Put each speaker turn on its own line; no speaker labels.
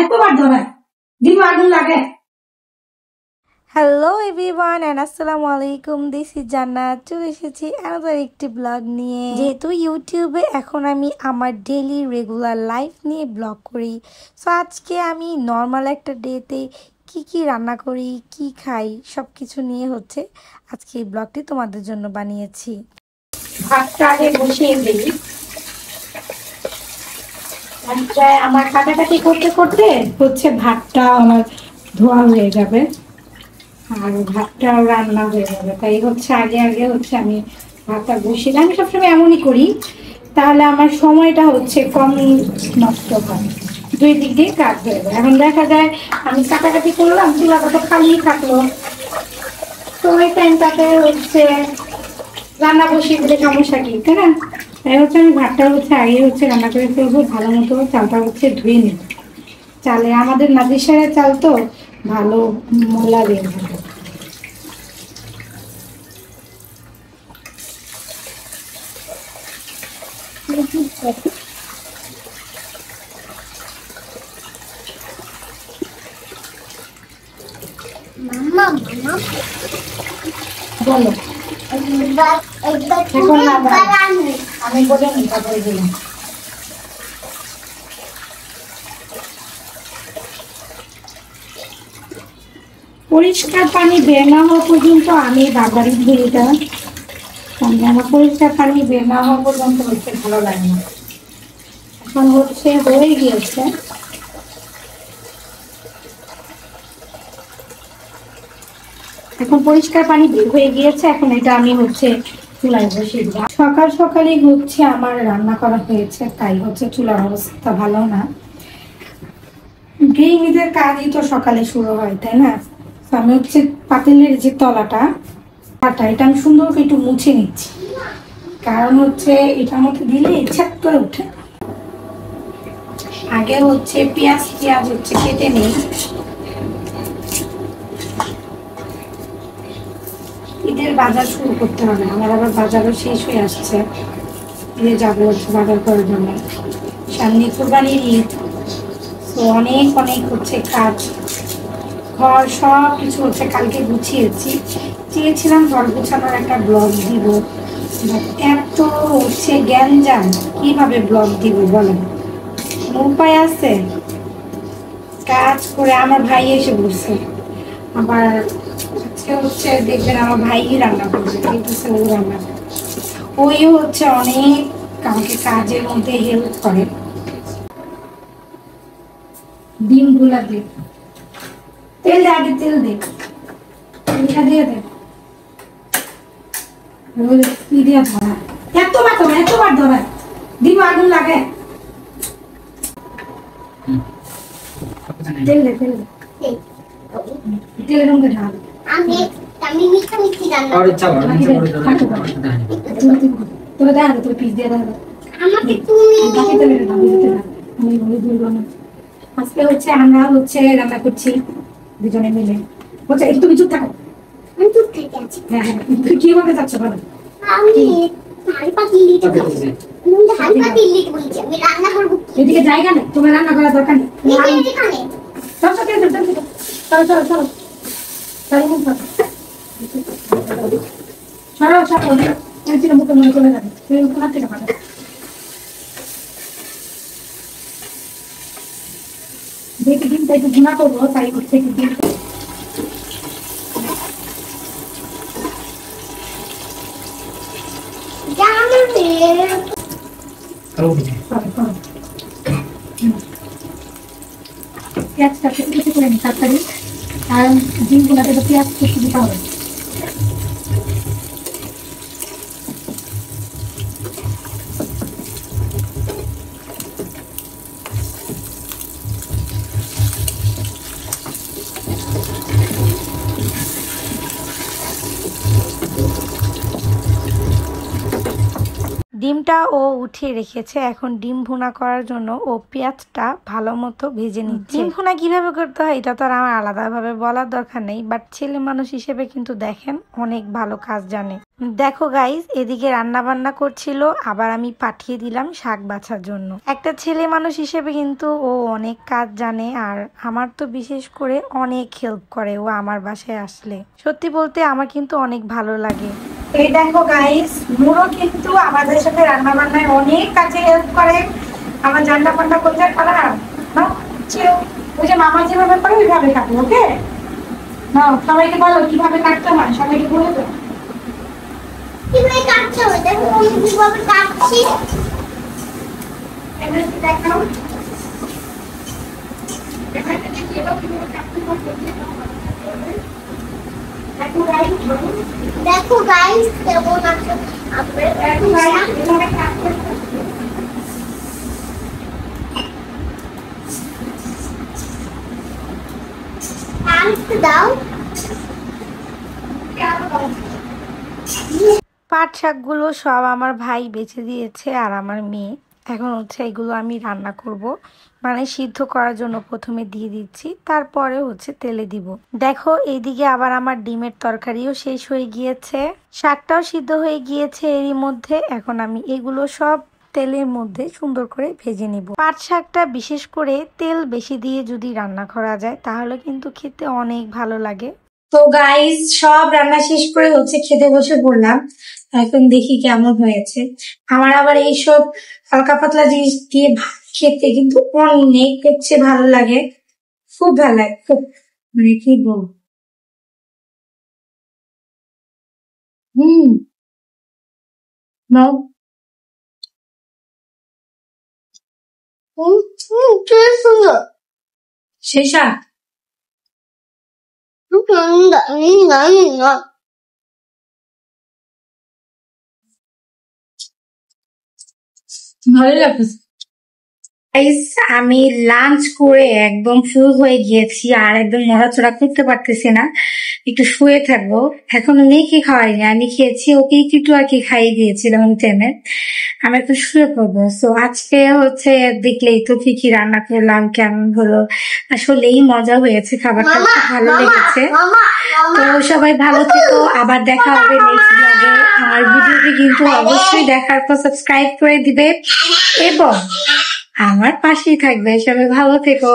এতবার ধরে দিব আগুন লাগে।
হ্যালো এভরিওয়ান এন্ড আসসালামু আলাইকুম, দিস ইজ জান্নাত। চলে এসেছি আনাদার একটি ব্লগ নিয়ে। যেহেতু ইউটিউবে এখন আমি আমার ডেইলি রেগুলার লাইফ নিয়ে ব্লগ করি, সো আজকে আমি নর্মাল একটা ডেতে কি রান্না করি, কি খাই, সব কিছু নিয়ে হচ্ছে আজকে এই ব্লগটি তোমাদের জন্য বানিয়েছি।
ভাতটা আগে বসিয়ে দিই। আমার কাটাকাটি করতে করতে হচ্ছে ভাতটা আমার ধোয়া হয়ে যাবে আর ভাতটাও রান্না হয়ে যাবে, তাই হচ্ছে আগে আগে হচ্ছে আমি ভাতটা বসিয়ে দিই। আমি সবসময় এমনই করি, তাহলে আমার সময়টা হচ্ছে কম নষ্ট হয়, দুই দিক দিয়ে কাজ হয়ে যায়। এখন দেখা যায় আমি কাটাকাটি করলাম, চুলাটা তো খালি থাকলো, তো ওই টাইমটাতে হচ্ছে রান্না বসিয়ে দিলে সমস্যা কি, তাই না? তাই হচ্ছে আমি ভাতটা হচ্ছে আগে হচ্ছে রান্না করে ফেলবো, ভালো মতো চালটা হচ্ছে ধুয়ে নেব। চালে আমাদের নাজির চাল তো ভালো মোলা বের হবে। বলো এখন না আমি বলে নি তারপরে দিলাম। পরিষ্কার পানি বের না হওয়া পর্যন্ত আমি বাগারি ধুইটা, আমার পরিষ্কার পানি বের না হওয়া পর্যন্ত হচ্ছে ভালো লাগে না। এখন হচ্ছে হয়ে গিয়েছে, এখন পরিষ্কার পানি বের হয়ে গিয়েছে। এখন এটা আমি হচ্ছে চুলায় বসিয়ে দিলাম। সকাল সকালে হচ্ছে আমার রান্না করা হয়েছে, তাই হচ্ছে চুলার অবস্থা ভালো না। গৃহিণীদের কাজই তো সকালে শুরু হয়, তাই না? আমি হচ্ছে পাতিলের যে তলাটা এটা আমি সুন্দর করে একটু মুছে নিচ্ছি, কারণ হচ্ছে এটার মধ্যে দিলে ইচ্ছাক করে উঠে। আগে হচ্ছে পেঁয়াজ হচ্ছে কেটে নেই। ঈদের বাজার শুরু করতে হবে, আমার আবার বাজারও শেষ হয়ে আসছে। ঈদে যাবো হচ্ছে বাজার করার জন্য, সামনে কুরবানির ঈদ, তো অনেক অনেক হচ্ছে কাজ। ঘর সব কিছু হচ্ছে কালকে গুছিয়েছি, চেয়েছিলাম ঘর গুছানোর একটা ব্লগ দিব, এত হচ্ছে গ্যাঞ্জাম, কিভাবে ব্লগ দিব বলেন? উপায় আছে? কাজ করে আমার ভাই এসে বসছে, আবার আজকে হচ্ছে দেখবেন আমার ভাই রান্না করবে, ও রান্না, ওই হচ্ছে অনেক আমাকে কাজের মধ্যে হেল্প করে। ডিম গুলা দে, তেল দে, আগে তেল দে, মিঠা দিয়ে দে, কি দিয়ে ধরা, এতবার ধরা দিব আগুন লাগে। তেল দে, তেল দে, তেলের রঙে ঢাল। আমি মিঠা মিষ্টি রান্না করি। তোরা দেখা তোর পিস দিয়ে দেখা আমাকে তুমি তেলের ঢাল দিতে না, আমি বলবো না। আজকে হচ্ছে আমরা হচ্ছে রান্না করছি দুজনে মিলে। হচ্ছে একটু তুমি চুপ থাকো। আমি চুপ থেকে আছি। হ্যাঁ হ্যাঁ, তুমি কি বলতে চাচ্ছ বলো? আমি হালকা দিল্লি থেকে বলছি। আমি হালকা দিল্লি থেকে বলছি, আমি রান্না করব। এদিকে জায়গা নেই, তোমার রান্না করার দরকার নেই। এই এখানে চল চল চল চল চল চল চল চল মুখ ধর, সরো সরো, এই যে মুখে মনে চলে যাবে, তুমি কোথা থেকে পাবে? দেখি ডিমটা একটু ভুনা করবো, তাই হচ্ছে একটু ডিম পেঁয়াজটা কেটে করে নি তাড়াতাড়ি, কারণ ডিমগুলাতে তো পেঁয়াজ একটু দিতে হবে।
ডিমটা ও উঠিয়ে রেখেছে, এখন ডিম ভুনা করার জন্য ও পেঁয়াজটা ভালো মতো ভেজে নিচ্ছে। ডিম ভুনা কিভাবে করতে হয় এটা তো আর আমার আলাদাভাবে বলার দরকার নেই, বাট ছেলে মানুষ হিসেবে কিন্তু দেখেন অনেক ভালো কাজ জানে। দেখো গাইস, এদিকে রান্না বান্না করছিল, আবার আমি পাঠিয়ে দিলাম শাক বাছার জন্য। একটা ছেলে মানুষ হিসেবে কিন্তু ও অনেক কাজ জানে, আর আমার তো বিশেষ করে অনেক হেল্প করে ও আমার বাসায় আসলে। সত্যি বলতে আমার কিন্তু অনেক ভালো লাগে।
এই দেখো গাইস, মুড়ো কিন্তু আমাদের সাথে রান্না বান্নায় অনেক কাজে হেল্প করে। আমার রান্না বান্না করতে পারা না, ওই যে মামা যেভাবে করে ওইভাবে কাটবো। ওকে না, সবাইকে বলো কিভাবে কাটতে হয়, সবাইকে বলে দাও
কিভাবে কাটতে হবে। দেখো আমি কিভাবে কাটছি, দেখাও। দেখো গাইস কেমন আছে দাও।
পাট শাকগুলো সব আমার ভাই বেছে দিয়েছে আর আমার মেয়ে। এখন হচ্ছে এগুলো আমি রান্না করব, মানে সিদ্ধ করার জন্য প্রথমে দিয়ে দিচ্ছি, তারপরে হচ্ছে তেলে দিব। দেখো এইদিকে আবার আমার ডিমের তরকারিও শেষ হয়ে গিয়েছে, শাকটাও সিদ্ধ হয়ে গিয়েছে এরই মধ্যে। এখন আমি এগুলো সব তেলের মধ্যে সুন্দর করে ভেজে নিব। পাট শাকটা বিশেষ করে তেল বেশি দিয়ে যদি রান্না করা যায় তাহলে কিন্তু খেতে অনেক ভালো লাগে।
তো গাইস, সব রান্না শেষ করে হচ্ছে খেতে বসে পড়লাম। এখন দেখি কেমন হয়েছে। আমার আবার এইসব হালকা পাতলা জিনিস দিয়ে ভাত খেতে কিন্তু অনেক হচ্ছে ভালো লাগে, খুব ভালো লাগে, খুব, মানে কি বলবো। হুম, নাও।
কি সুন্দর
সেই শাক ভালো লাগছে। গাইস, আমি লাঞ্চ করে একদম ফুল হয়ে গিয়েছি আর একদম নড়াচড়া করতে পারতেছি না, একটু শুয়ে থাকবো। এখন মেয়েকে খাওয়াইনি, আমি খেয়েছি, ওকে একটু আর কি খাইয়ে দিয়েছিলাম ওই টাইমে। আমি একটু শুয়ে পড়বো। তো আজকে হচ্ছে দেখলেই তো কি কি রান্না করলাম, কেমন হলো, আসলেই মজা হয়েছে, খাবারটা খুব ভালো লেগেছে। তো সবাই ভালো থেকো, আবার দেখা হবে নেক্সট ব্লগে। আমার ভিডিওটি কিন্তু অবশ্যই দেখার পর সাবস্ক্রাইব করে দিবে এবং আমার পাশেই থাকবে। সবাই ভালো থেকো।